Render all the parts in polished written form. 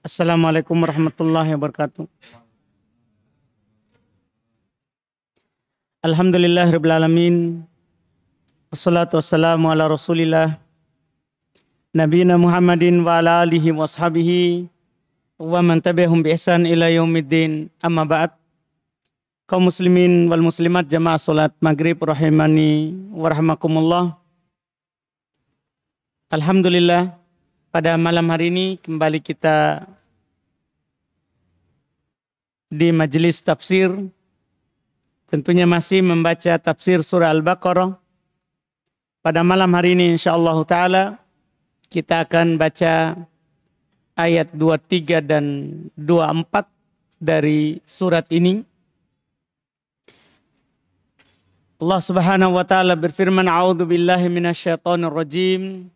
Assalamualaikum warahmatullahi wabarakatuh. Alhamdulillahirabbil alamin. Wassalatu wassalamu ala Rasulillah nabiyina Muhammadin wa ala alihi wa ashabihi wa man tabi'ahum bi ihsan ila yaumiddin. Amma ba'd. Kaum muslimin wal muslimat jamaah salat maghrib rahimani wa rahmakumullah. Alhamdulillah, pada malam hari ini kembali kita di majelis tafsir, tentunya masih membaca tafsir surah Al-Baqarah. Pada malam hari ini insyaallah ta'ala kita akan baca ayat 23 dan 24 dari surat ini. Allah subhanahu wa ta'ala berfirman, a'udzu billahi minasyaitonir rajim.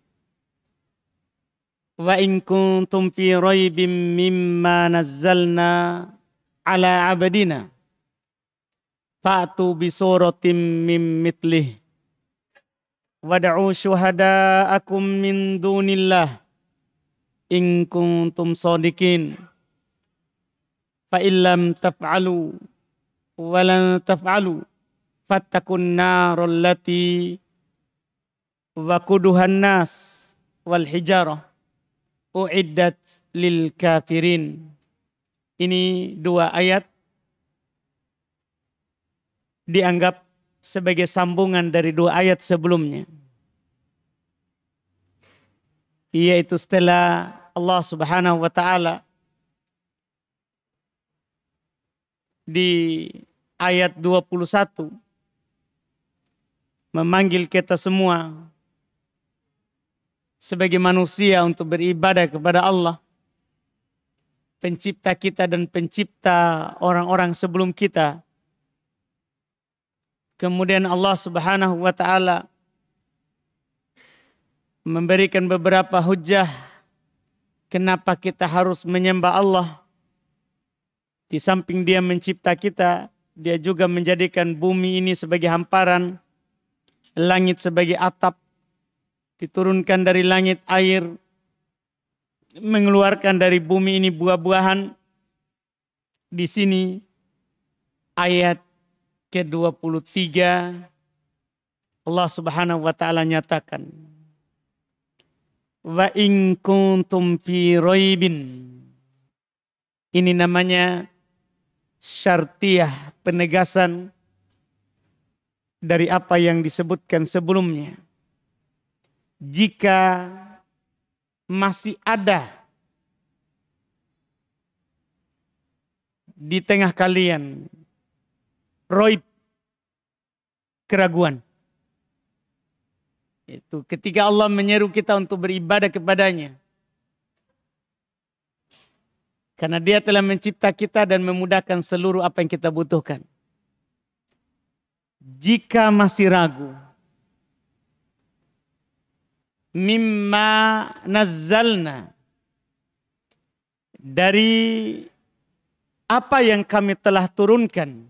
Wa in kuntum fi raibim mimma nazzalna ala abadina fa'tu bi suratim mim mithlih wad'u syuhada'akum min dunillah in kuntum shadiqin fa illam taf'alu wa lan taf'alu fattaqun naral lati waquduhan nas wal hijarah uiddat lil kafirin. Ini dua ayat dianggap sebagai sambungan dari dua ayat sebelumnya, yaitu setelah Allah subhanahu wa ta'ala di ayat 21 memanggil kita semua sebagai manusia untuk beribadah kepada Allah, pencipta kita dan pencipta orang-orang sebelum kita. Kemudian Allah subhanahu wa ta'ala memberikan beberapa hujah kenapa kita harus menyembah Allah. Di samping Dia mencipta kita, Dia juga menjadikan bumi ini sebagai hamparan, langit sebagai atap, diturunkan dari langit air, mengeluarkan dari bumi ini buah-buahan. Di sini ayat ke-23 Allah subhanahu wa ta'ala nyatakan, wa in kuntum fi raibin. Ini namanya syartiyah, penegasan dari apa yang disebutkan sebelumnya. Jika masih ada di tengah kalian raib, keraguan, itu ketika Allah menyeru kita untuk beribadah kepadanya, karena Dia telah mencipta kita dan memudahkan seluruh apa yang kita butuhkan. Jika masih ragu, mimma nazzalna, dari apa yang kami telah turunkan,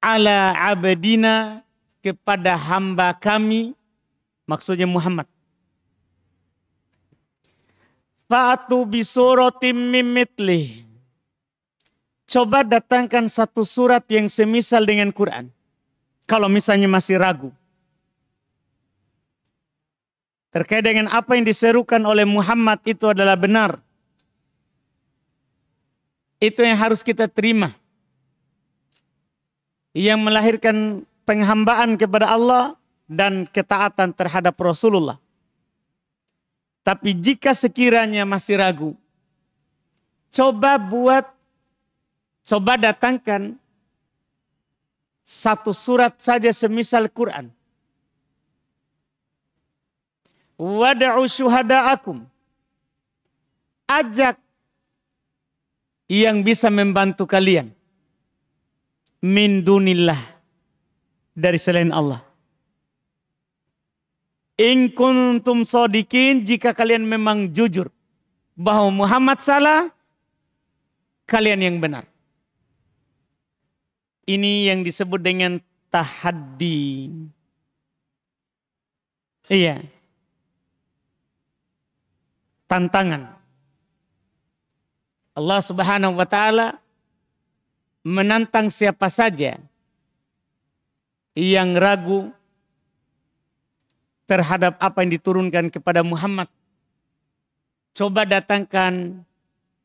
ala abadina, kepada hamba kami, maksudnya Muhammad. Fa'atu bi suratim mim mithlih, coba datangkan satu surat yang semisal dengan Quran. Kalau misalnya masih ragu terkait dengan apa yang diserukan oleh Muhammad itu adalah benar, itu yang harus kita terima, yang melahirkan penghambaan kepada Allah dan ketaatan terhadap Rasulullah. Tapi jika sekiranya masih ragu, coba datangkan satu surat saja semisal Quran. Wad'u syuhada'akum, ajak yang bisa membantu kalian, min dunillah, dari selain Allah. In kuntum shadiqin, jika kalian memang jujur bahwa Muhammad salah, kalian yang benar. Ini yang disebut dengan tahaddi. Iya. Tantangan. Allah Subhanahu wa taala menantang siapa saja yang ragu terhadap apa yang diturunkan kepada Muhammad. Coba datangkan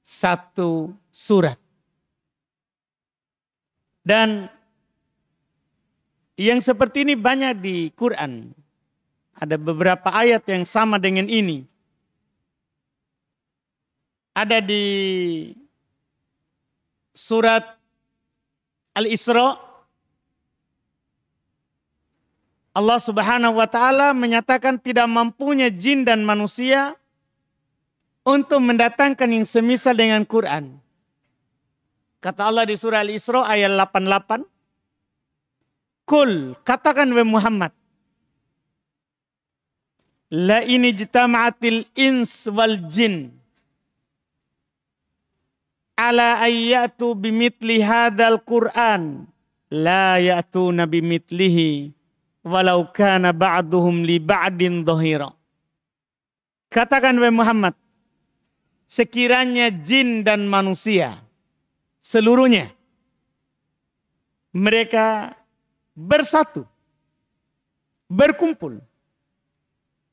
satu surat. Dan yang seperti ini banyak di Quran. Ada beberapa ayat yang sama dengan ini. Ada di surat Al-Isra. Allah Subhanahu wa taala menyatakan tidak mampunya jin dan manusia untuk mendatangkan yang semisal dengan Quran. Kata Allah di surah Al-Isra ayat 88. Kul, katakan wahai Muhammad. La ini jitama'atil ins wal jin. Ala ayyatu bimitli hadal Qur'an. La ya'tuna bimitlihi. Walau kana ba'duhum li ba'din dhahira. Katakan wahai Muhammad. Sekiranya jin dan manusia. Seluruhnya. Mereka bersatu. Berkumpul.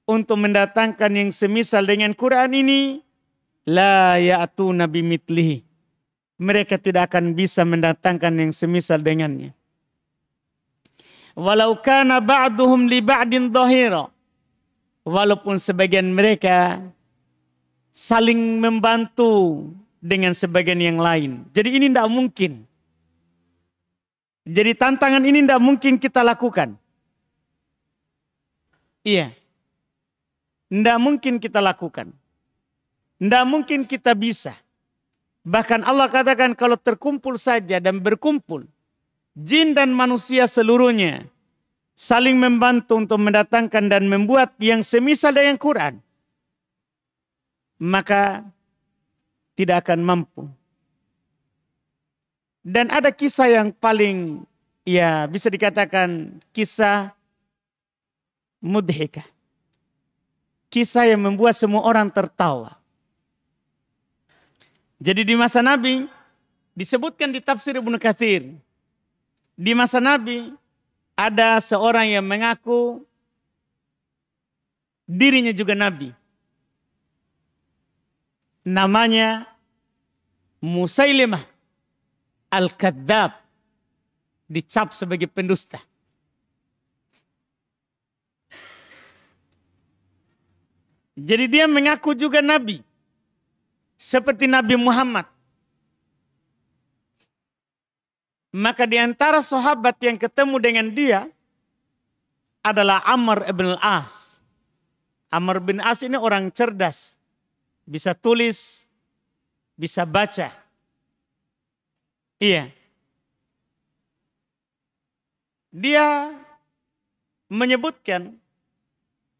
Untuk mendatangkan yang semisal dengan Quran ini. La ya'tuna bimitlihi. Mereka tidak akan bisa mendatangkan yang semisal dengannya. Walau kana ba'duhum li ba'din dhahira. Walaupun sebagian mereka saling membantu dengan sebagian yang lain. Jadi ini tidak mungkin. Jadi tantangan ini tidak mungkin kita lakukan. Iya. Tidak mungkin kita lakukan. Tidak mungkin kita bisa. Bahkan Allah katakan kalau terkumpul saja dan berkumpul. Jin dan manusia seluruhnya. Saling membantu untuk mendatangkan dan membuat yang semisal dengan Quran. Maka tidak akan mampu. Dan ada kisah yang paling ya bisa dikatakan kisah mudhikah. Kisah yang membuat semua orang tertawa. Jadi di masa Nabi disebutkan di tafsir Ibnu Katsir. Di masa Nabi ada seorang yang mengaku dirinya juga Nabi. Namanya Musailimah Al-Kadzab, dicap sebagai pendusta. Jadi dia mengaku juga Nabi. Seperti Nabi Muhammad. Maka di antara sahabat yang ketemu dengan dia adalah Amr ibn al-As. Amr bin As ini orang cerdas. Bisa tulis, bisa baca. Iya. Dia menyebutkan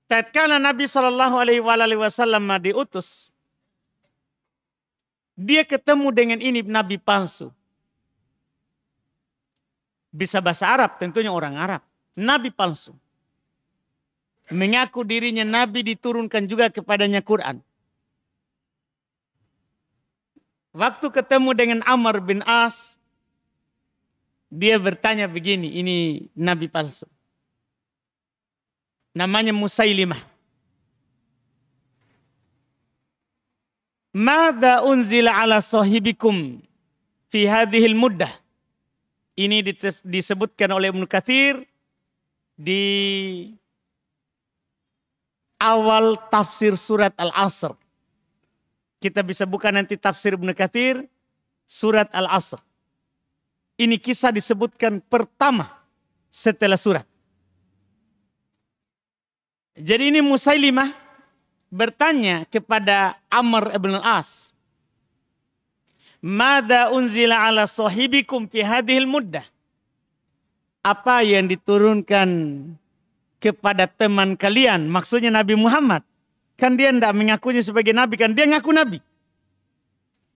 tatkala Nabi Shallallahu Alaihi Wasallam diutus, dia ketemu dengan ini Nabi palsu. Bisa bahasa Arab, tentunya orang Arab. Nabi palsu. Mengaku dirinya Nabi, diturunkan juga kepadanya Quran. Waktu ketemu dengan Amr bin As, dia bertanya begini, ini Nabi palsu. Namanya Musailimah. Mada unzila ala sahibikum fi hadhil muddah. Ini disebutkan oleh Ibnu Katsir di awal tafsir surat Al-Asr. Kita bisa buka nanti tafsir Ibnu Katsir surat Al-Asr. Ini kisah disebutkan pertama setelah surat. Jadi ini Musailimah bertanya kepada Amr ibn al-As. Mada unzila ala sahibikum fi hadhil muddah. Apa yang diturunkan kepada teman kalian? Maksudnya Nabi Muhammad. Kan dia tidak mengakunya sebagai Nabi, kan dia ngaku Nabi.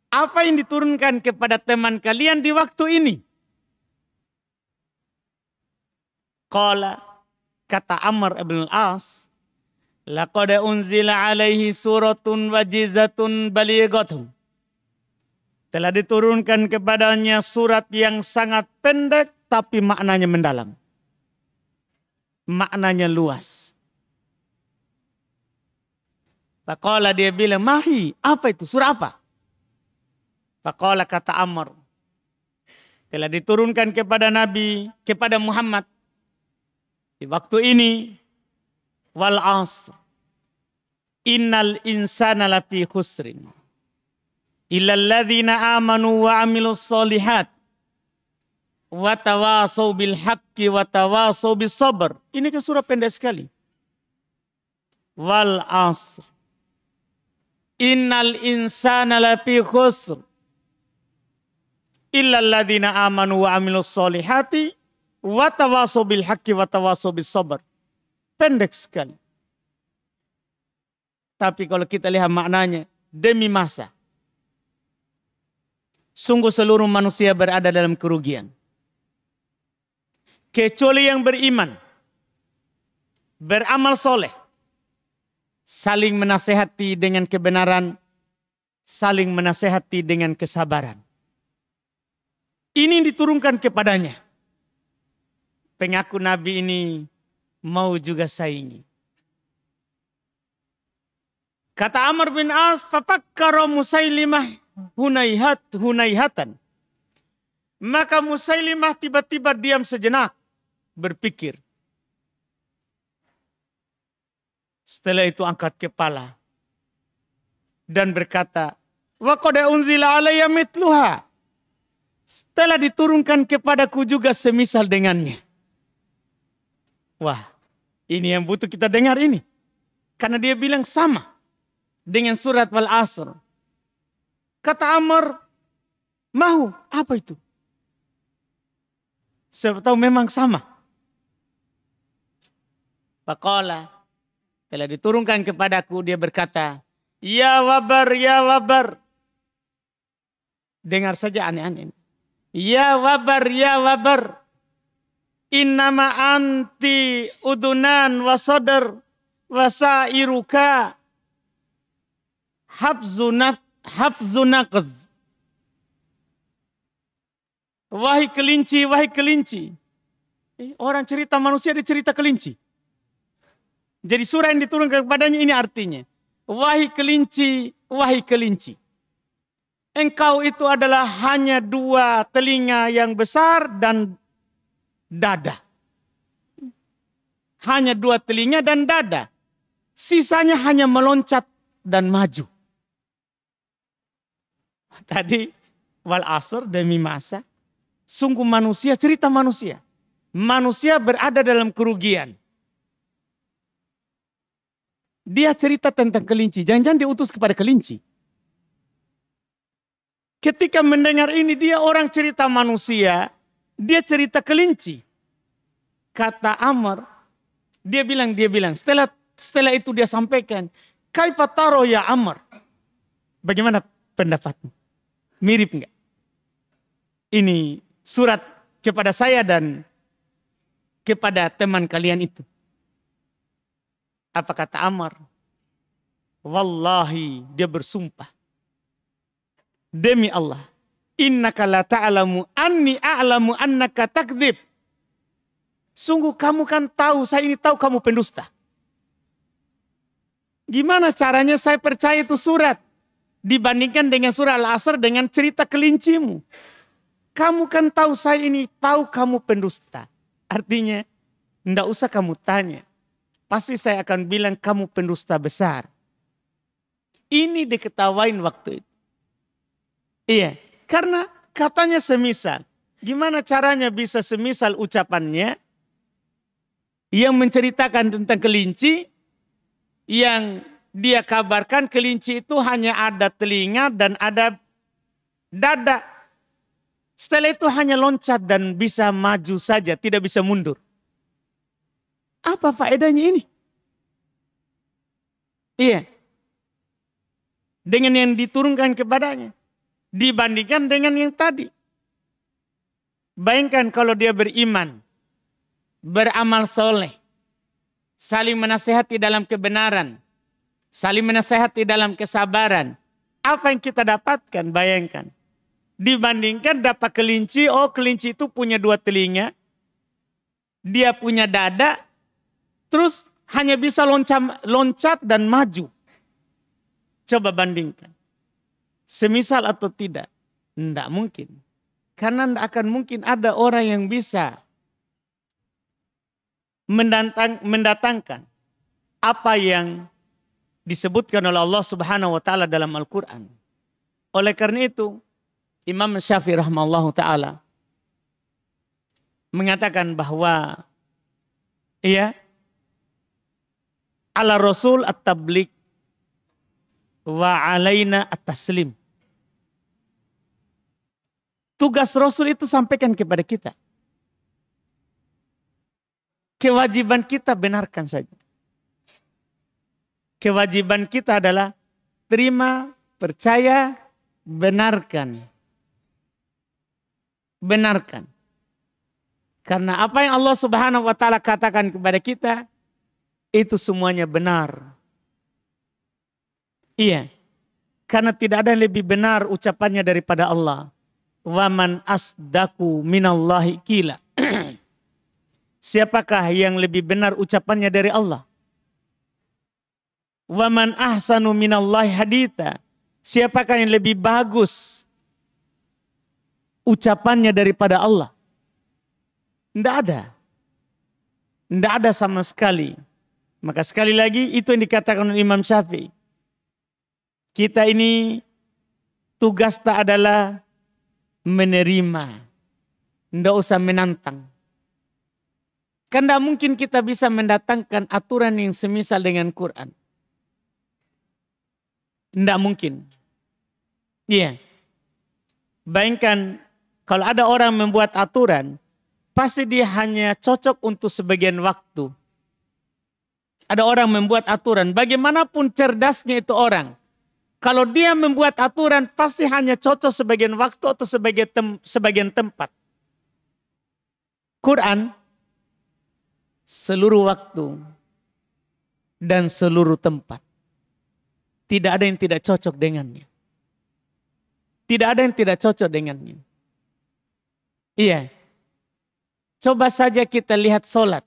Apa yang diturunkan kepada teman kalian di waktu ini? Qala, kata Amr ibn al-As, laqad unzila alaihi suratun wajizatun balighatun. Telah diturunkan kepadanya surat yang sangat pendek tapi maknanya mendalam. Maknanya luas. Faqala dia bilang, mahi, apa itu? Surah apa? Faqala kata Amr, telah diturunkan kepada Nabi, kepada Muhammad. Di waktu ini, wal asr, innal insana lafi khusrin. Illal ladzina amanu wa amilus solihat. Wa tawasau bil haqqi wa tawasau bis sabr. Ini kan surah pendek sekali. Wal asr. Innal insana lafi khusr. Illal ladzina amanu wa amilus solihati wa tawasau bil haqqi wa tawasau bis sabr. Pendek sekali. Tapi kalau kita lihat maknanya, demi masa. Sungguh seluruh manusia berada dalam kerugian. Kecuali yang beriman, beramal soleh, saling menasehati dengan kebenaran, saling menasehati dengan kesabaran. Ini diturunkan kepadanya. Pengaku Nabi ini mau juga saingi. Kata Amr bin As, fafakkara Musailimah hunaihatan. Maka Musailimah tiba-tiba diam sejenak, berpikir. Setelah itu angkat kepala dan berkata, wa qad unzila alayya mithluha. Setelah diturunkan kepadaku juga semisal dengannya. Wah, ini yang butuh kita dengar ini. Karena dia bilang sama dengan surat Wal Asr. Kata Amr, mahu, apa itu? Siapa tahu memang sama. Faqala, telah diturunkan kepadaku, dia berkata, ya wabar, ya wabar. Dengar saja aneh-aneh. Ya wabar, ya wabar. Innama anti udunan wasadar wasairuka habzunaqz. Wahai kelinci, wahai kelinci. Orang cerita manusia dicerita kelinci. Jadi surah yang diturunkan kepadanya ini artinya, wahai kelinci, wahai kelinci. Engkau itu adalah hanya dua telinga yang besar dan dada. Hanya dua telinga dan dada. Sisanya hanya meloncat dan maju. Tadi wal asr, demi masa. Sungguh manusia, cerita manusia. Manusia berada dalam kerugian. Dia cerita tentang kelinci. Jangan-jangan diutus kepada kelinci. Ketika mendengar ini, dia orang cerita manusia. Dia cerita kelinci. Kata Amr, dia bilang. Setelah itu dia sampaikan, kaifa taro ya Amr? Bagaimana pendapatmu? Mirip enggak? Ini surat kepada saya dan kepada teman kalian itu. Apa kata Amr? Wallahi, dia bersumpah. Demi Allah, innaka la ta'lamu anni a'lamu annaka takdzib. Sungguh kamu kan tahu, saya ini tahu kamu pendusta. Gimana caranya saya percaya itu surat dibandingkan dengan surah Al-Asr dengan cerita kelincimu? Kamu kan tahu saya ini tahu kamu pendusta. Artinya, enggak usah kamu tanya. Pasti saya akan bilang kamu pendusta besar. Ini diketawain waktu itu. Iya, karena katanya semisal. Gimana caranya bisa semisal ucapannya yang menceritakan tentang kelinci, yang dia kabarkan kelinci itu hanya ada telinga dan ada dada. Setelah itu hanya loncat dan bisa maju saja, tidak bisa mundur. Apa faedahnya ini? Iya. Dengan yang diturunkan kepadanya. Dibandingkan dengan yang tadi. Bayangkan kalau dia beriman. Beramal soleh. Saling menasehati dalam kebenaran. Saling menasehati dalam kesabaran. Apa yang kita dapatkan? Bayangkan. Dibandingkan dapat kelinci, oh kelinci itu punya 2 telinga, dia punya dada, terus hanya bisa loncat dan maju. Coba bandingkan. Semisal atau tidak? Tidak mungkin. Karena tidak akan mungkin ada orang yang bisa mendatangkan apa yang disebutkan oleh Allah Subhanahu wa taala dalam Al-Qur'an. Oleh karena itu, Imam Syafi'i rahimahullahu taala mengatakan bahwa ala Rasul at-tabligh wa alaina at-taslim. Tugas Rasul itu sampaikan kepada kita. Kewajiban kita benarkan saja. Kewajiban kita adalah terima, percaya, benarkan. Benarkan. Karena apa yang Allah Subhanahu wa taala katakan kepada kita, itu semuanya benar. Iya. Karena tidak ada yang lebih benar ucapannya daripada Allah. Wa man asdaku minallahi qila. Siapakah yang lebih benar ucapannya dari Allah? Wa man ahsanu minallahi haditha. Siapakah yang lebih bagus ucapannya daripada Allah? Tidak ada. Tidak ada sama sekali. Maka sekali lagi itu yang dikatakan oleh Imam Syafi'i. Kita ini tugas tak adalah menerima. Tidak usah menantang. Kan tidak mungkin kita bisa mendatangkan aturan yang semisal dengan Quran. Tidak mungkin. Iya. Bayangkan kalau ada orang membuat aturan, pasti dia hanya cocok untuk sebagian waktu. Ada orang membuat aturan, bagaimanapun cerdasnya itu orang. Kalau dia membuat aturan, pasti hanya cocok sebagian waktu atau sebagian tempat. Quran, seluruh waktu dan seluruh tempat. Tidak ada yang tidak cocok dengannya. Tidak ada yang tidak cocok dengannya. Iya. Coba saja kita lihat solat.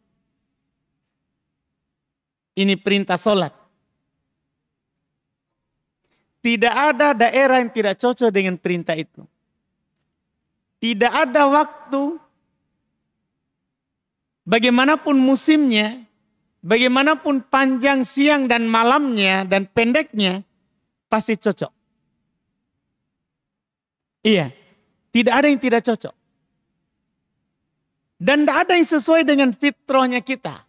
Ini perintah solat. Tidak ada daerah yang tidak cocok dengan perintah itu. Tidak ada waktu, bagaimanapun musimnya, bagaimanapun panjang siang dan malamnya dan pendeknya, pasti cocok. Iya, tidak ada yang tidak cocok. Dan tidak ada yang sesuai dengan fitrahnya kita.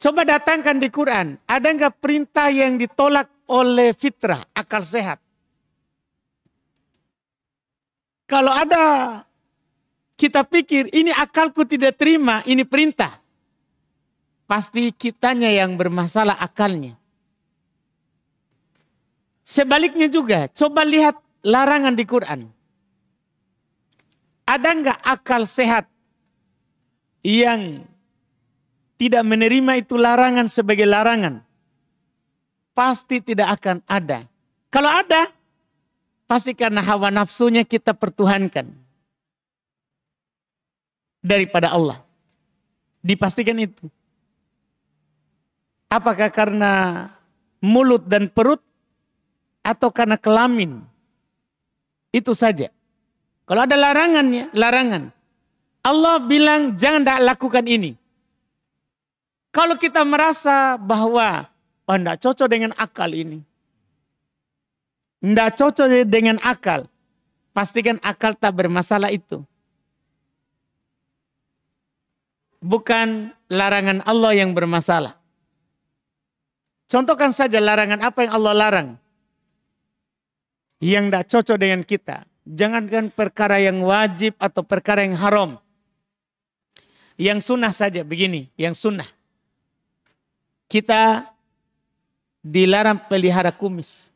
Coba datangkan di Quran, ada enggak perintah yang ditolak oleh fitrah, akal sehat? Kalau ada, kita pikir ini akalku tidak terima, ini perintah. Pasti kitanya yang bermasalah akalnya. Sebaliknya juga, coba lihat larangan di Quran. Ada enggak akal sehat yang tidak menerima itu larangan sebagai larangan? Pasti tidak akan ada. Kalau ada, pasti karena hawa nafsunya kita pertuhankan daripada Allah. Dipastikan itu. Apakah karena mulut dan perut atau karena kelamin? Itu saja. Kalau ada larangannya, larangan. Allah bilang jangan lakukan ini. Kalau kita merasa bahwa tidak cocok dengan akal ini. Tidak cocok dengan akal. Pastikan akal tak bermasalah itu. Bukan larangan Allah yang bermasalah. Contohkan saja larangan apa yang Allah larang. Yang tidak cocok dengan kita. Jangankan perkara yang wajib atau perkara yang haram. Yang sunnah saja begini, yang sunnah. Kita dilarang pelihara kumis.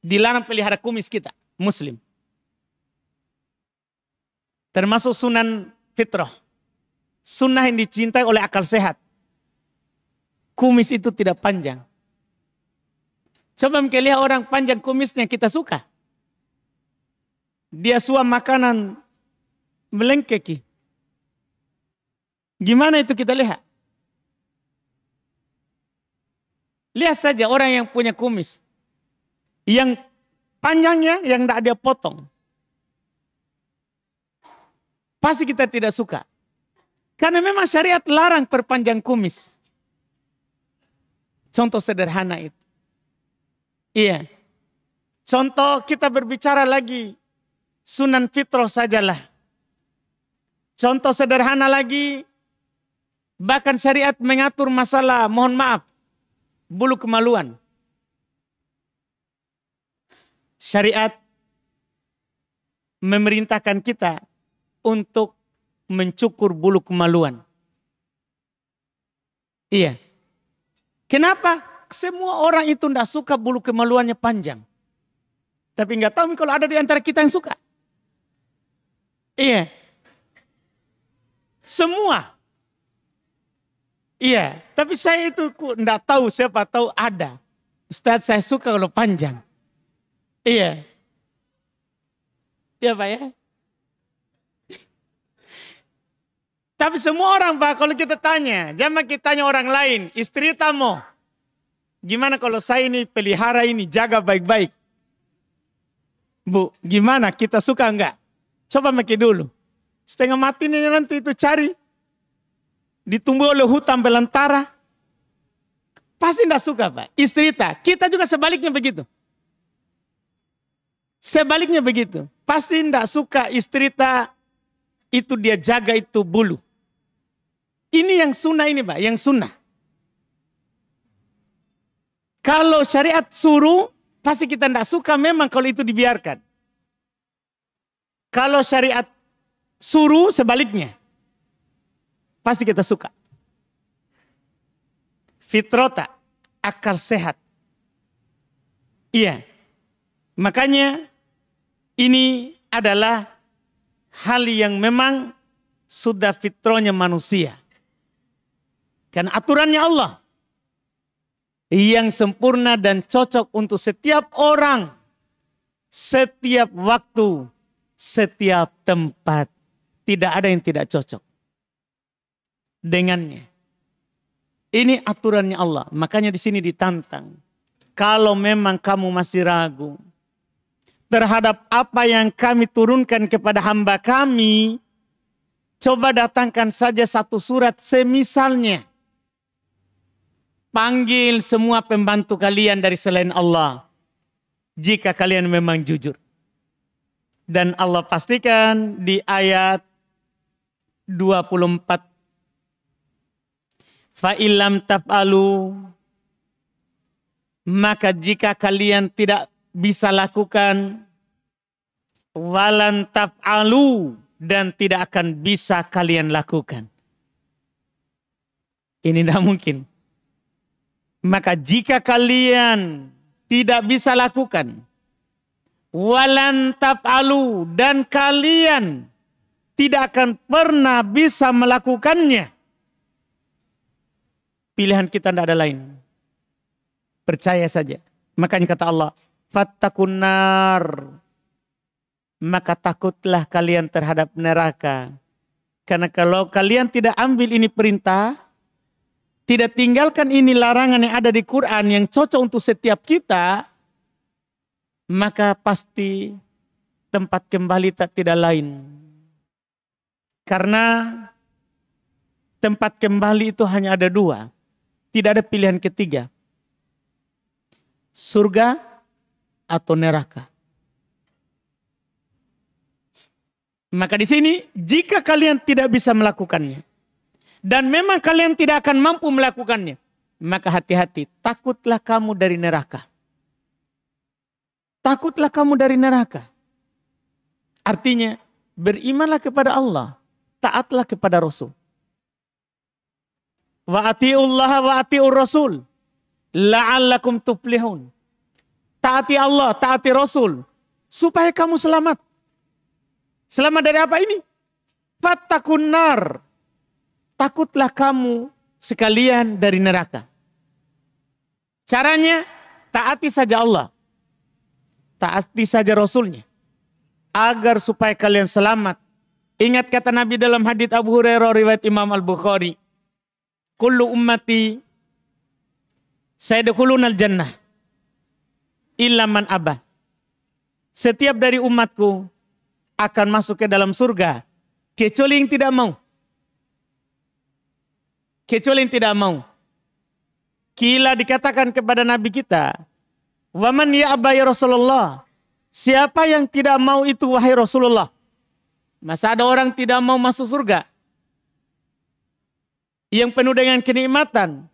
Dilarang pelihara kumis kita, muslim. Termasuk sunan fitrah. Sunnah yang dicintai oleh akal sehat. Kumis itu tidak panjang. Coba kita lihat orang panjang kumisnya kita suka. Dia suam makanan melengkeki. Gimana itu kita lihat? Lihat saja orang yang punya kumis. Yang panjangnya yang tidak dia potong. Pasti kita tidak suka. Karena memang syariat larang perpanjang kumis. Contoh sederhana itu. Iya. Contoh kita berbicara lagi. Sunan fitrah sajalah. Contoh sederhana lagi. Bahkan syariat mengatur masalah, mohon maaf, bulu kemaluan. Syariat memerintahkan kita untuk mencukur bulu kemaluan. Iya. Kenapa? Semua orang itu tidak suka bulu kemaluannya panjang. Tapi nggak tahu kalau ada di antara kita yang suka. Iya. Semua. Iya. Tapi saya itu tidak tahu, siapa tahu ada. Ustaz, saya suka kalau panjang. Iya. Iya Pak ya. Tapi semua orang Pak, kalau kita tanya, jangan kita tanya orang lain, istri tamu, gimana kalau saya ini pelihara ini, jaga baik-baik. Bu, gimana, kita suka enggak? Coba maki dulu. Setengah mati ini nanti itu cari. Ditumbuh oleh hutan belantara. Pasti enggak suka Pak. Istri kita juga sebaliknya begitu. Sebaliknya begitu. Pasti enggak suka istri itu dia jaga itu bulu. Ini yang sunnah ini Pak, yang sunnah. Kalau syariat suruh, pasti kita tidak suka memang kalau itu dibiarkan. Kalau syariat suruh sebaliknya, pasti kita suka. Fitrota, akal sehat. Iya. Makanya ini adalah hal yang memang sudah fitrahnya manusia. Karena aturannya Allah yang sempurna dan cocok untuk setiap orang, setiap waktu, setiap tempat. Tidak ada yang tidak cocok dengannya. Ini aturannya Allah. Makanya di sini ditantang. Kalau memang kamu masih ragu terhadap apa yang kami turunkan kepada hamba kami, coba datangkan saja satu surat semisalnya. Panggil semua pembantu kalian dari selain Allah. Jika kalian memang jujur. Dan Allah pastikan di ayat 24. Fa'ilam taf'alu. Maka jika kalian tidak bisa lakukan. Walan taf'alu. Dan tidak akan bisa kalian lakukan. Ini tidak mungkin. Maka jika kalian tidak bisa lakukan, walan taf'alu, dan kalian tidak akan pernah bisa melakukannya, pilihan kita tidak ada lain. Percaya saja. Makanya kata Allah, fattakun nar, maka takutlah kalian terhadap neraka. Karena kalau kalian tidak ambil ini perintah, tidak tinggalkan ini larangan yang ada di Quran yang cocok untuk setiap kita, maka pasti tempat kembali tidak lain. Karena tempat kembali itu hanya ada dua. Tidak ada pilihan ketiga. Surga atau neraka. Maka di sini, jika kalian tidak bisa melakukannya, dan memang kalian tidak akan mampu melakukannya, maka hati-hati, takutlah kamu dari neraka. Takutlah kamu dari neraka. Artinya, berimanlah kepada Allah, taatlah kepada Rasul. Wa ati'ullaha wa ati'ur Rasul, la'allakum tuflihun. Taati Allah, taati Rasul, supaya kamu selamat. Selamat dari apa ini? Fattakun nar. Takutlah kamu sekalian dari neraka. Caranya taati saja Allah. Taati saja Rasulnya. Agar supaya kalian selamat. Ingat kata Nabi dalam hadits Abu Hurairah riwayat Imam Al-Bukhari. Kullu ummati sayadkhulunal jannah illa man abah. Setiap dari umatku akan masuk ke dalam surga kecuali yang tidak mau. Kecuali yang tidak mau. Kila dikatakan kepada Nabi kita, "Waman ya aba ya Rasulullah?" Siapa yang tidak mau itu wahai Rasulullah? Masa ada orang tidak mau masuk surga? Yang penuh dengan kenikmatan.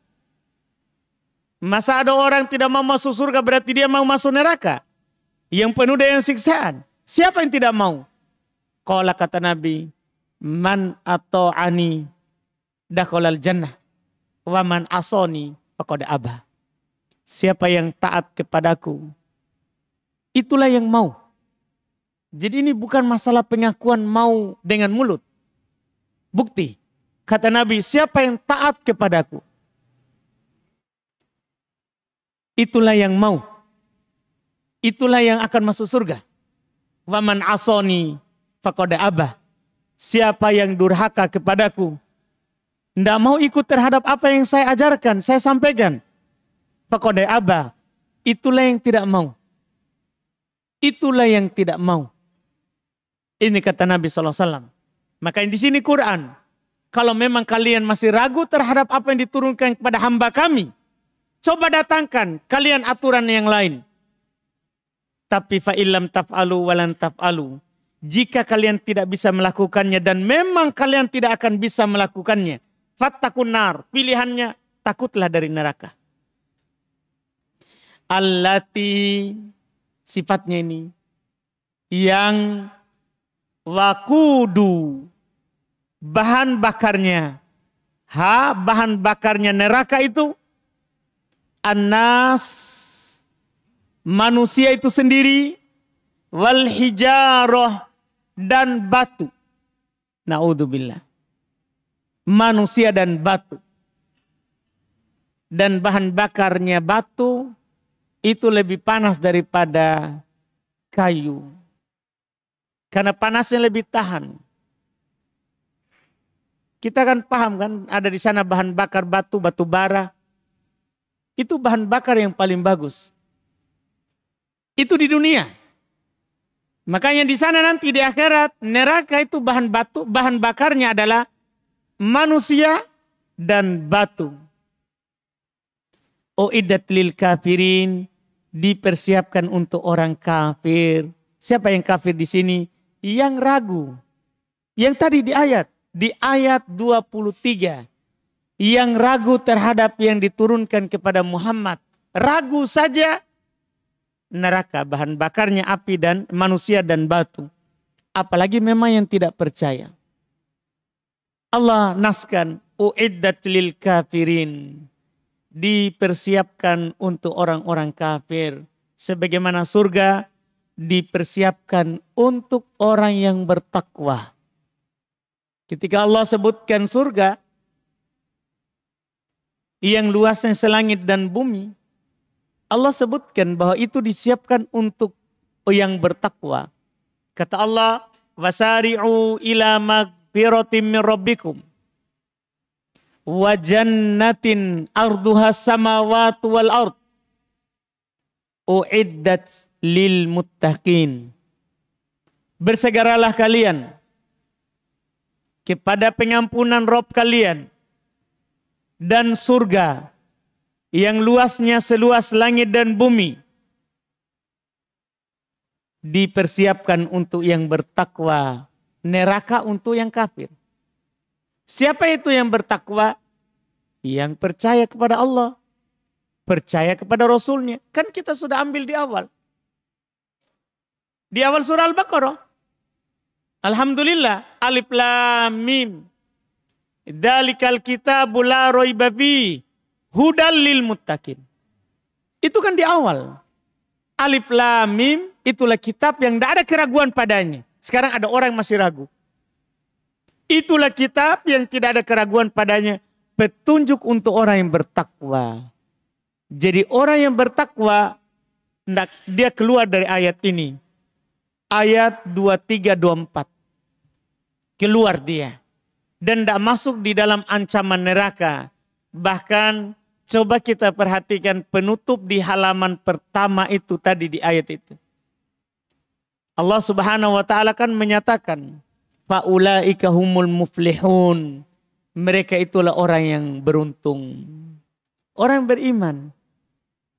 Masa ada orang tidak mau masuk surga berarti dia mau masuk neraka? Yang penuh dengan siksaan. Siapa yang tidak mau? Qala kata Nabi, "Man ata'ani dakhalal jannah wa man asani faqad aba." Siapa yang taat kepadaku, itulah yang mau. Jadi ini bukan masalah pengakuan mau dengan mulut. Bukti. Kata Nabi, siapa yang taat kepadaku, itulah yang mau. Itulah yang akan masuk surga. Wa man asani faqad aba. Siapa yang durhaka kepadaku, tidak mau ikut terhadap apa yang saya ajarkan, saya sampaikan, faqad aba. Itulah yang tidak mau. Itulah yang tidak mau. Ini kata Nabi SAW. Maka di sini Quran. Kalau memang kalian masih ragu terhadap apa yang diturunkan kepada hamba kami, coba datangkan kalian aturan yang lain. Tapi fa'ilam taf'alu walan taf'alu. Jika kalian tidak bisa melakukannya dan memang kalian tidak akan bisa melakukannya, fattakun nar. Pilihannya takutlah dari neraka. Allati, sifatnya ini, yang wakudu, bahan bakarnya, bahan bakarnya neraka itu, annas, manusia itu sendiri, wal hijaroh, dan batu. Na'udzubillah. Manusia dan batu. Dan bahan bakarnya batu, itu lebih panas daripada kayu. Karena panasnya lebih tahan. Kita kan paham kan, ada di sana bahan bakar batu, batu bara. Itu bahan bakar yang paling bagus. Itu di dunia. Makanya di sana nanti di akhirat, neraka itu bahan batu, bahan bakarnya adalah manusia dan batu. Uiddat lil kafirin, dipersiapkan untuk orang kafir. Siapa yang kafir di sini? Yang ragu. Yang tadi di ayat 23. Yang ragu terhadap yang diturunkan kepada Muhammad. Ragu saja, neraka bahan bakarnya api dan manusia dan batu. Apalagi memang yang tidak percaya. Allah naskan uiddat lil kafirin, dipersiapkan untuk orang-orang kafir. Sebagaimana surga dipersiapkan untuk orang yang bertakwa. Ketika Allah sebutkan surga yang luasnya selangit dan bumi, Allah sebutkan bahwa itu disiapkan untuk yang bertakwa. Kata Allah, wasari'u ila magfiratin min rabbikum wa jannatin arduha samawati wal ard uiddat lil muttaqin. Bersegeralah kalian kepada pengampunan Rabb kalian dan surga yang luasnya seluas langit dan bumi dipersiapkan untuk yang bertakwa, neraka untuk yang kafir. Siapa itu yang bertakwa? Yang percaya kepada Allah, percaya kepada Rasulnya. Kan kita sudah ambil di awal. Di awal surah Al-Baqarah. Alhamdulillah. Alif Lam Mim. Dzalikal kitabu la raiba fihi hudal lil muttaqin. Itu kan di awal. Alif Lam Mim itulah kitab yang tidak ada keraguan padanya. Sekarang ada orang yang masih ragu. Itulah kitab yang tidak ada keraguan padanya. Petunjuk untuk orang yang bertakwa. Jadi orang yang bertakwa, dia keluar dari ayat ini. Ayat 23, 24. Keluar dia. Dan tidak masuk di dalam ancaman neraka. Bahkan coba kita perhatikan penutup di halaman pertama itu tadi di ayat itu. Allah Subhanahu wa taala kan menyatakan, faulaika humul muflihun. Mereka itulah orang yang beruntung. Orang yang beriman.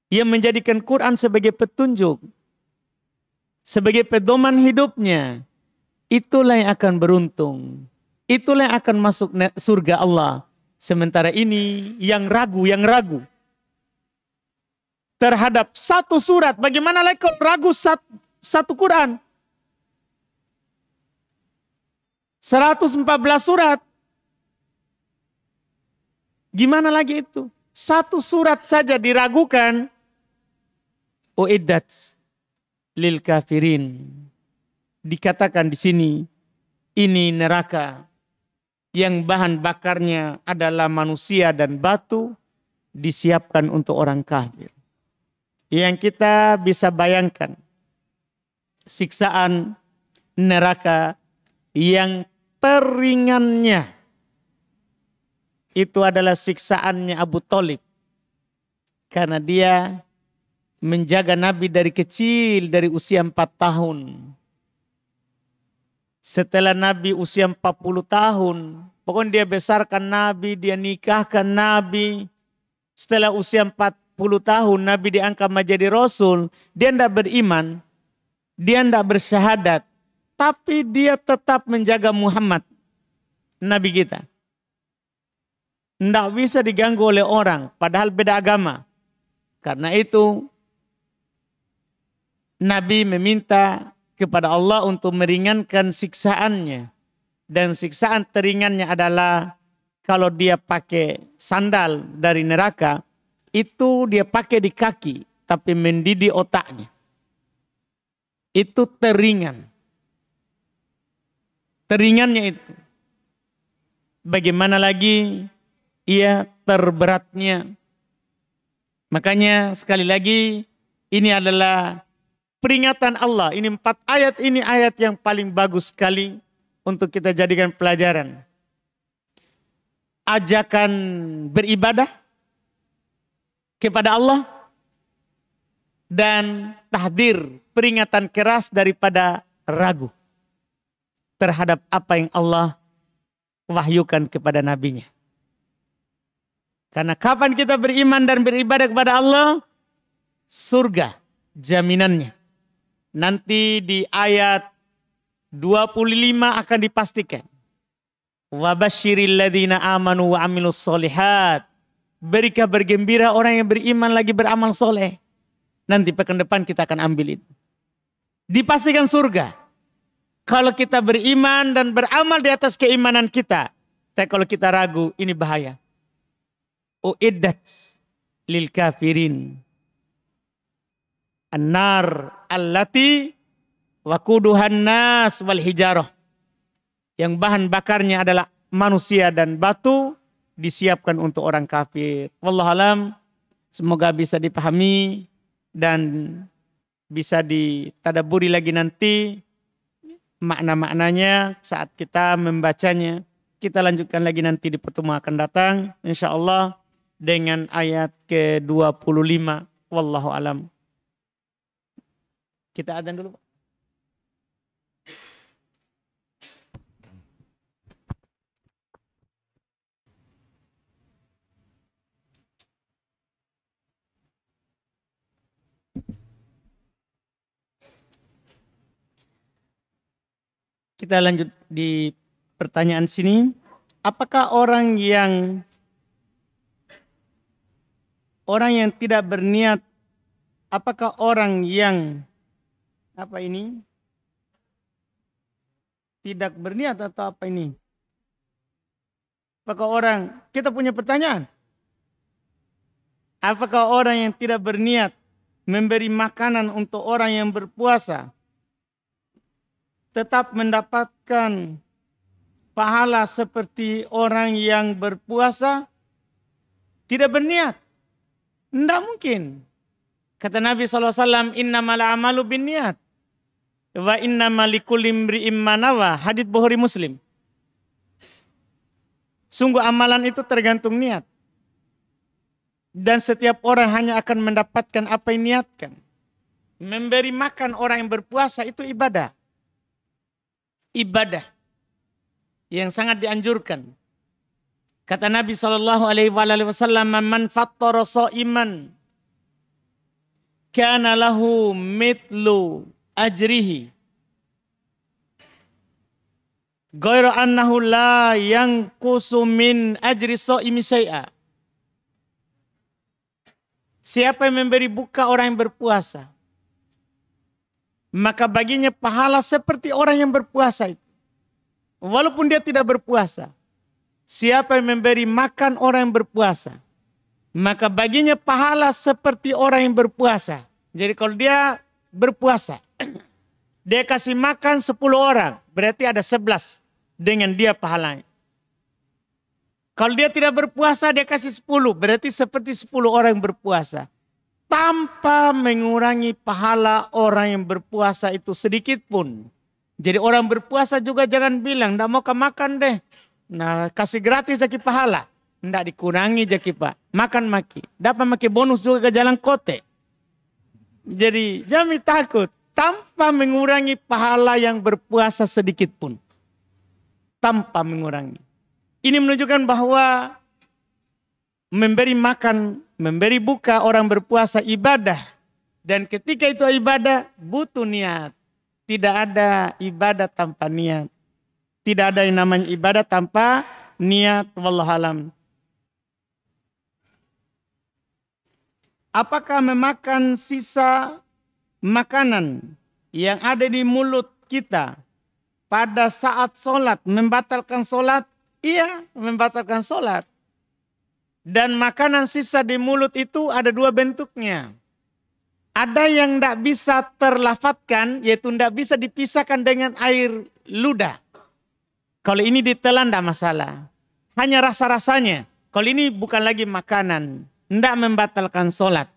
Yang menjadikan Quran sebagai petunjuk. Sebagai pedoman hidupnya. Itulah yang akan beruntung. Itulah yang akan masuk surga Allah. Sementara ini yang ragu. Terhadap satu surat. Bagaimana lagi kalau ragu satu Quran? 114 surat. Gimana lagi itu? Satu surat saja diragukan. Uiddat lil kafirin. Dikatakan di sini, ini neraka yang bahan bakarnya adalah manusia dan batu, disiapkan untuk orang kafir. Yang kita bisa bayangkan siksaan neraka yang teringannya itu adalah siksaannya Abu Thalib. Karena dia menjaga Nabi dari kecil, dari usia 4 tahun. Setelah Nabi usia 40 tahun, pokoknya dia besarkan Nabi, dia nikahkan Nabi. Setelah usia 40 tahun, Nabi diangkat menjadi Rasul. Dia tidak beriman, dia tidak bersyahadat. Tapi dia tetap menjaga Muhammad, Nabi kita. Tidak bisa diganggu oleh orang, padahal beda agama. Karena itu, Nabi meminta kepada Allah untuk meringankan siksaannya. Dan siksaan teringannya adalah kalau dia pakai sandal dari neraka, itu dia pakai di kaki, tapi mendidih otaknya. Itu teringan. Teringannya itu. Bagaimana lagi ia terberatnya. Makanya sekali lagi ini adalah peringatan Allah. Ini 4 ayat, ini ayat yang paling bagus sekali untuk kita jadikan pelajaran. Ajakan beribadah kepada Allah dan tahdir, peringatan keras daripada ragu terhadap apa yang Allah wahyukan kepada nabinya. Karena kapan kita beriman dan beribadah kepada Allah, surga jaminannya. Nanti di ayat 25 akan dipastikan. Wabasyiril ladzina amanu wa amilus solihat. Beri kabar gembira orang yang beriman lagi beramal soleh. Nanti pekan depan kita akan ambil itu. Dipastikan surga. Kalau kita beriman dan beramal di atas keimanan kita. Tapi kalau kita ragu, ini bahaya. Uiddat lil kafirin. An-nar allati waquduhan nas wal hijarah. Yang bahan bakarnya adalah manusia dan batu, disiapkan untuk orang kafir. Wallahualam, semoga bisa dipahami dan bisa ditadaburi lagi nanti makna-maknanya saat kita membacanya. Kita lanjutkan lagi nanti di pertemuan akan datang, insyaallah dengan ayat ke-25. Wallahu alam. Kita adzan dulu, Pak. Kita lanjut di pertanyaan sini. Apakah orang yang tidak berniat, apakah orang yang tidak berniat atau apa ini? Apakah orang, kita punya pertanyaan. Apakah orang yang tidak berniat memberi makanan untuk orang yang berpuasa tetap mendapatkan pahala seperti orang yang berpuasa? Tidak berniat. Tidak mungkin. Kata Nabi SAW, innamal a'malu binniyat. Wa innamal likulli imri'in ma nawa. Hadits Bukhari Muslim. Sungguh amalan itu tergantung niat. Dan setiap orang hanya akan mendapatkan apa yang niatkan. Memberi makan orang yang berpuasa itu ibadah. Ibadah. Yang sangat dianjurkan. Kata Nabi SAW, man fattara sha'iman kana lahu mithlu ajrihi ghairu annahu la yanqusu min ajri shaimi syai'a. Siapa yang memberi buka orang yang berpuasa, maka baginya pahala seperti orang yang berpuasa itu. Walaupun dia tidak berpuasa. Siapa yang memberi makan orang yang berpuasa, maka baginya pahala seperti orang yang berpuasa. Jadi kalau dia berpuasa, dia kasih makan 10 orang, berarti ada 11 dengan dia pahalanya. Kalau dia tidak berpuasa, dia kasih 10, berarti seperti 10 orang yang berpuasa. Tanpa mengurangi pahala orang yang berpuasa itu sedikit pun. Jadi orang berpuasa juga jangan bilang, nggak mau makan deh. Nah, kasih gratis jaki pahala. Nggak dikurangi jaki pak. Makan maki. Dapat maki bonus juga ke jalan kote. Jadi jangan takut. Tanpa mengurangi pahala yang berpuasa sedikit pun. Tanpa mengurangi. Ini menunjukkan bahwa memberi makan, memberi buka orang berpuasa ibadah. Dan ketika itu ibadah butuh niat. Tidak ada ibadah tanpa niat. Tidak ada yang namanya ibadah tanpa niat. Wallahualam. Apakah memakan sisa makanan yang ada di mulut kita pada saat sholat membatalkan sholat? Iya, membatalkan sholat. Dan makanan sisa di mulut itu ada 2 bentuknya. Ada yang tidak bisa terlafatkan, yaitu tidak bisa dipisahkan dengan air ludah. Kalau ini ditelan tidak masalah. Hanya rasa-rasanya. Kalau ini bukan lagi makanan. Tidak membatalkan sholat.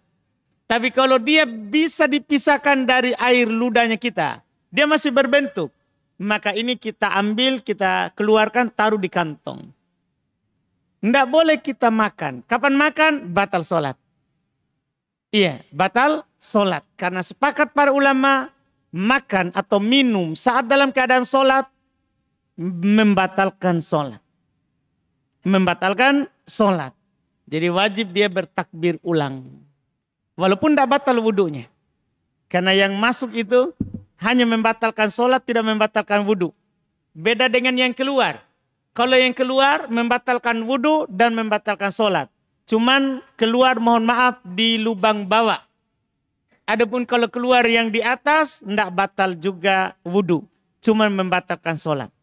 Tapi kalau dia bisa dipisahkan dari air ludahnya kita. Dia masih berbentuk. Maka ini kita ambil, kita keluarkan, taruh di kantong. Tidak boleh kita makan. Kapan makan? Batal sholat. Iya, batal sholat. Karena sepakat para ulama, makan atau minum saat dalam keadaan sholat, membatalkan sholat. Membatalkan sholat. Jadi wajib dia bertakbir ulang. Walaupun tidak batal wudunya. Karena yang masuk itu hanya membatalkan sholat, tidak membatalkan wudu. Beda dengan yang keluar. Kalau yang keluar membatalkan wudu dan membatalkan sholat. Cuman keluar mohon maaf di lubang bawah. Adapun kalau keluar yang di atas, tidak batal juga wudu. Cuman membatalkan sholat.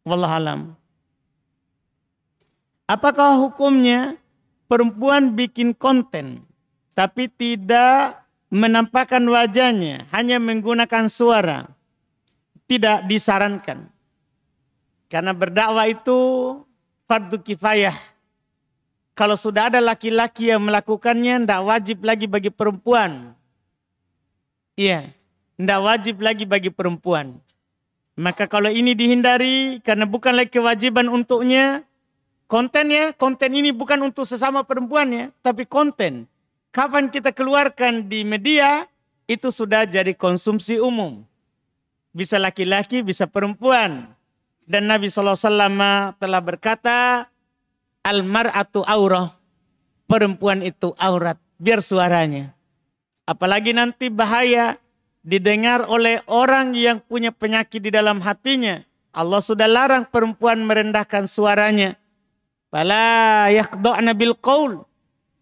Wallahualam. Apakah hukumnya perempuan bikin konten tapi tidak menampakkan wajahnya, hanya menggunakan suara? Tidak disarankan. Karena berdakwah itu fardu kifayah. Kalau sudah ada laki-laki yang melakukannya, tidak wajib lagi bagi perempuan. Iya, tidak wajib lagi bagi perempuan. Maka kalau ini dihindari karena bukan lagi kewajiban untuknya, konten ini bukan untuk sesama perempuannya, tapi konten. Kapan kita keluarkan di media, itu sudah jadi konsumsi umum. Bisa laki-laki, bisa perempuan. Dan Nabi SAW telah berkata, al-mar'atu aurah, perempuan itu aurat, biar suaranya. Apalagi nanti bahaya didengar oleh orang yang punya penyakit di dalam hatinya. Allah sudah larang perempuan merendahkan suaranya. Fala yaqda'na bil qaul.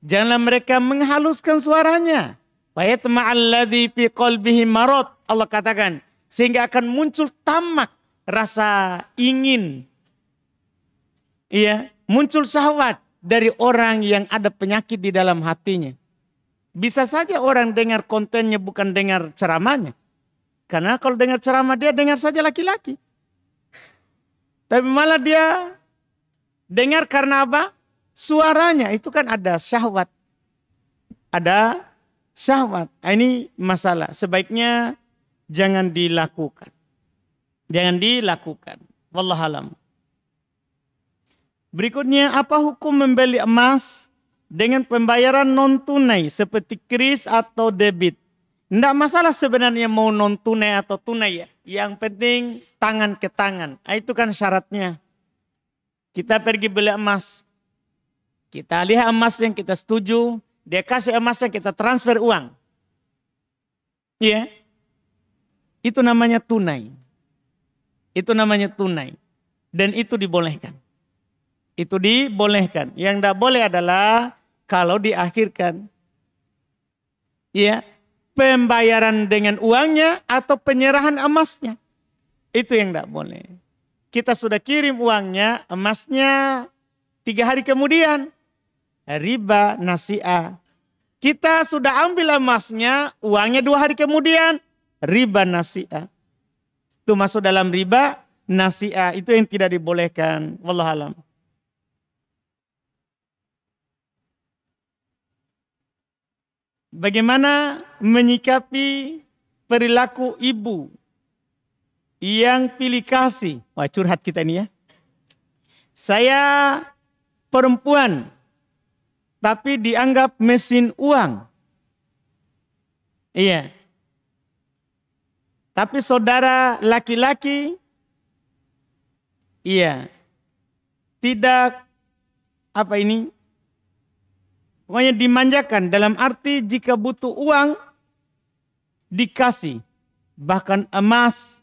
Janganlah mereka menghaluskan suaranya. Fayatma'alladzi fi qalbihi marad. Allah katakan, sehingga akan muncul tamak, rasa ingin. Iya, muncul syahwat dari orang yang ada penyakit di dalam hatinya. Bisa saja orang dengar kontennya bukan dengar ceramahnya. Karena kalau dengar ceramah dia dengar saja laki-laki. Tapi malah dia dengar karena apa? Suaranya itu kan ada syahwat. ada syahwat. Ini masalah. Sebaiknya jangan dilakukan. Jangan dilakukan. Wallahualam. Berikutnya, apa hukum membeli emas dengan pembayaran non tunai seperti kris atau debit? Tidak masalah sebenarnya mau non tunai atau tunai ya. Yang penting tangan ke tangan. Itu kan syaratnya. Kita pergi beli emas. Kita lihat emas yang kita setuju. Dia kasih emasnya, kita transfer uang. Iya. Itu namanya tunai. Itu namanya tunai. Dan itu dibolehkan. Itu dibolehkan. Yang tidak boleh adalah kalau diakhirkan. Iya. Pembayaran dengan uangnya atau penyerahan emasnya. Itu yang tidak boleh. Kita sudah kirim uangnya, emasnya 3 hari kemudian. Riba nasi'ah. Kita sudah ambil emasnya, uangnya 2 hari kemudian. Riba nasi'ah. Itu masuk dalam riba nasi'ah. Itu yang tidak dibolehkan. Wallahualam. Bagaimana menyikapi perilaku ibu yang pilih kasih? Wah, curhat kita ini ya. Saya perempuan, tapi dianggap mesin uang. Iya. Tapi saudara laki-laki, iya, tidak pokoknya dimanjakan dalam arti jika butuh uang dikasih. Bahkan emas,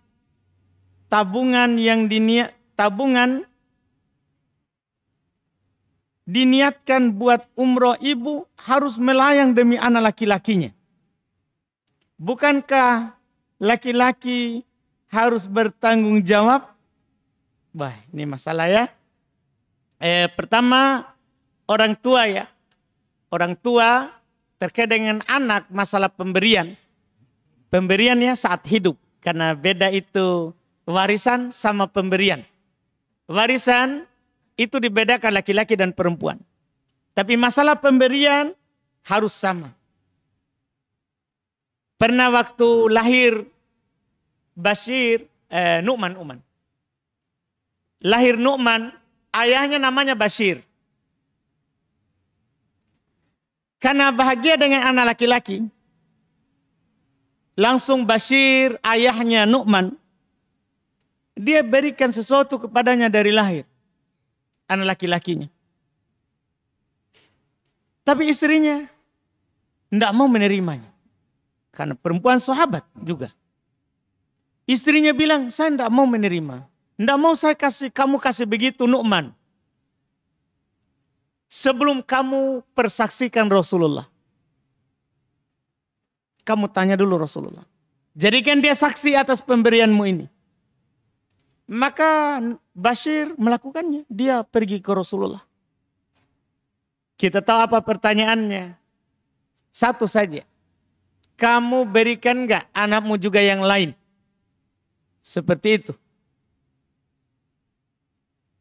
tabungan diniatkan buat umroh ibu harus melayang demi anak laki-lakinya. Bukankah laki-laki harus bertanggung jawab? Wah, ini masalah ya. Pertama, orang tua ya. Orang tua terkait dengan anak masalah pemberian. Pemberiannya saat hidup. Karena beda itu warisan sama pemberian. Warisan itu dibedakan laki-laki dan perempuan. Tapi masalah pemberian harus sama. Pernah waktu lahir Bashir, Nu'man. Lahir Nu'man, ayahnya namanya Bashir. Karena bahagia dengan anak laki-laki, langsung Bashir, ayahnya Nu'man, dia berikan sesuatu kepadanya dari lahir. Anak laki-lakinya. Tapi istrinya tidak mau menerimanya. Karena perempuan sahabat juga. Istrinya bilang, saya tidak mau menerima. Tidak mau kamu kasih begitu Nu'man. Sebelum kamu persaksikan Rasulullah. Kamu tanya dulu Rasulullah. Jadikan dia saksi atas pemberianmu ini. Maka Bashir melakukannya. Dia pergi ke Rasulullah. Kita tahu apa pertanyaannya. Satu saja. Kamu berikan enggak anakmu juga yang lain? Seperti itu.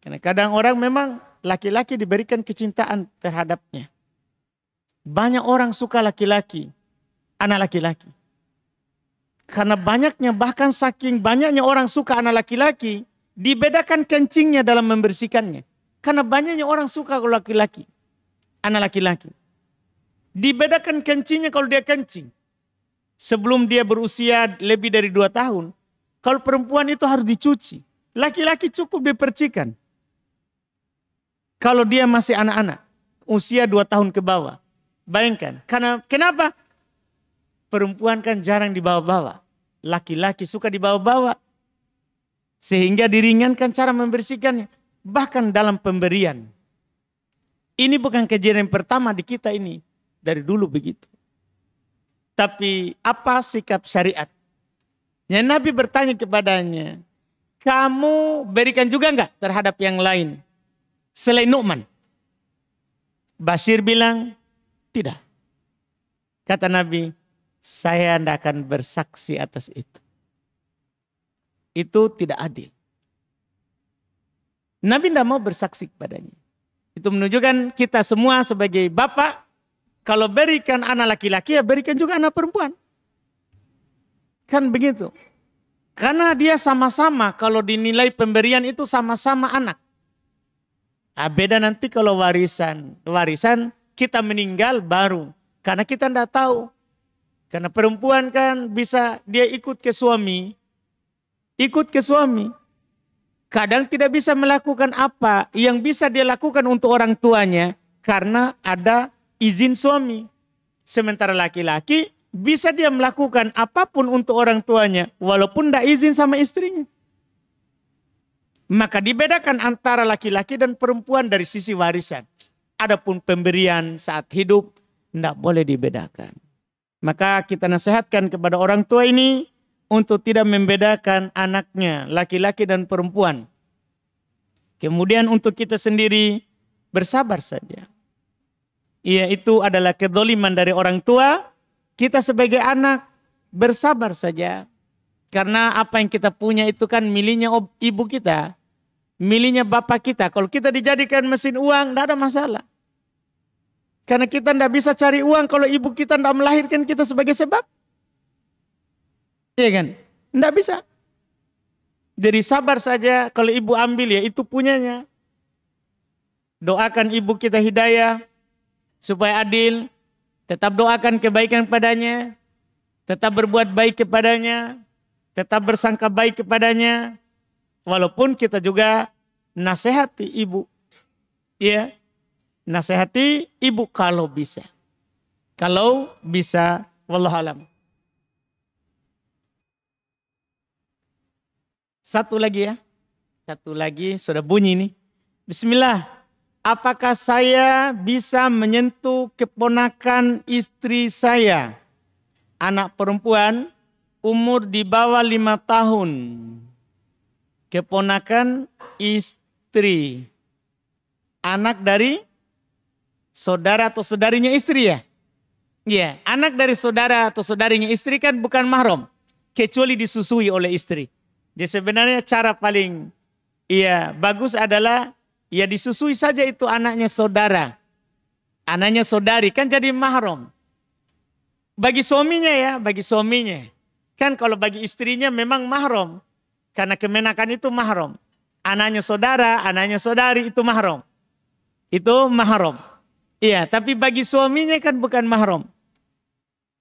Karena kadang orang memang laki-laki diberikan kecintaan terhadapnya. Banyak orang suka laki-laki, anak laki-laki. Karena banyaknya, bahkan saking banyaknya orang suka anak laki-laki, dibedakan kencingnya dalam membersihkannya. Karena banyaknya orang suka kalau laki-laki, anak laki-laki. Dibedakan kencingnya kalau dia kencing. Sebelum dia berusia lebih dari 2 tahun, kalau perempuan itu harus dicuci. Laki-laki cukup dipercikan. Kalau dia masih anak-anak, usia 2 tahun ke bawah. Bayangkan, kenapa? Perempuan kan jarang dibawa-bawa. Laki-laki suka dibawa-bawa. Sehingga diringankan cara membersihkannya. Bahkan dalam pemberian. Ini bukan kejadian pertama di kita ini. Dari dulu begitu. Tapi apa sikap syariat? Yang Nabi bertanya kepadanya, kamu berikan juga enggak terhadap yang lain? Selain Nu'man. Bashir bilang, tidak. Kata Nabi, saya tidak akan bersaksi atas itu. Itu tidak adil. Nabi tidak mau bersaksi kepadanya. Itu menunjukkan kita semua sebagai bapak Kalau berikan anak laki-laki, ya berikan juga anak perempuan. Kan begitu. Karena dia sama-sama, kalau dinilai pemberian itu sama-sama anak. Nah, beda nanti kalau warisan. Warisan kita meninggal baru. Karena kita tidak tahu. Karena perempuan kan bisa dia ikut ke suami. Ikut ke suami. Kadang tidak bisa melakukan apa yang bisa dia lakukan untuk orang tuanya. Karena ada izin suami. Sementara laki-laki bisa dia melakukan apapun untuk orang tuanya. Walaupun tidak izin sama istrinya. Maka dibedakan antara laki-laki dan perempuan dari sisi warisan. Adapun pemberian saat hidup tidak boleh dibedakan. Maka kita nasihatkan kepada orang tua ini untuk tidak membedakan anaknya laki-laki dan perempuan. Kemudian untuk kita sendiri bersabar saja. Itu adalah kedzaliman dari orang tua. Kita sebagai anak bersabar saja. Karena apa yang kita punya itu kan miliknya ibu kita. Miliknya bapak kita. Kalau kita dijadikan mesin uang, tidak ada masalah. Karena kita tidak bisa cari uang kalau ibu kita tidak melahirkan kita sebagai sebab. Iya kan? Tidak bisa. Jadi sabar saja, kalau ibu ambil ya itu punyanya. Doakan ibu kita hidayah supaya adil. Tetap doakan kebaikan padanya. Tetap berbuat baik kepadanya. Tetap bersangka baik kepadanya. Walaupun kita juga nasihati ibu. Ya. Nasihati ibu kalau bisa. Kalau bisa, wallahualam. Satu lagi ya. Satu lagi sudah bunyi nih. Bismillah. Apakah saya bisa menyentuh keponakan istri saya? Anak perempuan umur di bawah 5 tahun. Keponakan istri. Anak dari saudara atau saudarinya istri ya? Iya, anak dari saudara atau saudarinya istri kan bukan mahram. Kecuali disusui oleh istri. Jadi sebenarnya cara paling bagus adalah disusui saja itu anaknya saudara. Anaknya saudari kan jadi mahram. Bagi suaminya bagi suaminya. Kan kalau bagi istrinya memang mahram. Karena kemenakan itu mahram. Anaknya saudara, anaknya saudari itu mahram. Itu mahram. Iya, tapi bagi suaminya kan bukan mahram.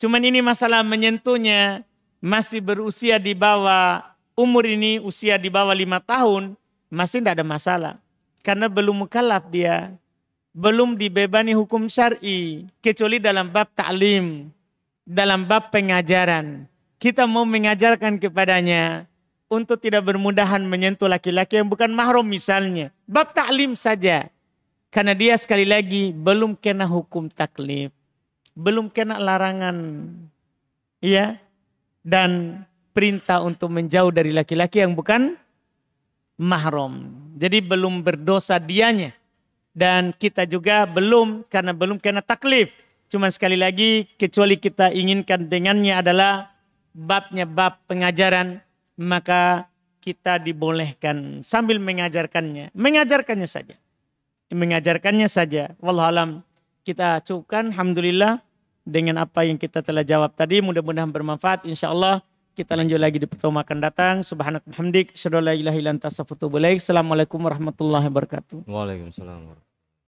Cuman ini masalah menyentuhnya masih berusia di bawah umur ini, usia di bawah 5 tahun, masih tidak ada masalah. Karena belum mukallaf dia. Belum dibebani hukum syar'i. Kecuali dalam bab ta'lim. Dalam bab pengajaran. Kita mau mengajarkan kepadanya untuk tidak bermudahan menyentuh laki-laki yang bukan mahram misalnya. Bab ta'lim saja. Karena dia sekali lagi belum kena hukum taklif. Belum kena larangan. Ya. Dan perintah untuk menjauh dari laki-laki yang bukan mahram. Jadi belum berdosa dianya. Dan kita juga belum, karena belum kena taklif. Cuma sekali lagi, kecuali kita inginkan dengannya adalah babnya bab pengajaran, maka kita dibolehkan sambil mengajarkannya. Mengajarkannya saja. Mengajarkannya saja. Wallahualam, kita cukupkan, alhamdulillah, dengan apa yang kita telah jawab tadi. Mudah-mudahan bermanfaat, insyaAllah. Kita lanjut lagi di pertemuan akan datang. Subhanakallahumma hamdik, asyhadu an la ilaha illa anta astaghfiruka wa atubu ilaik. Assalamualaikum warahmatullahi wabarakatuh. Waalaikumsalam.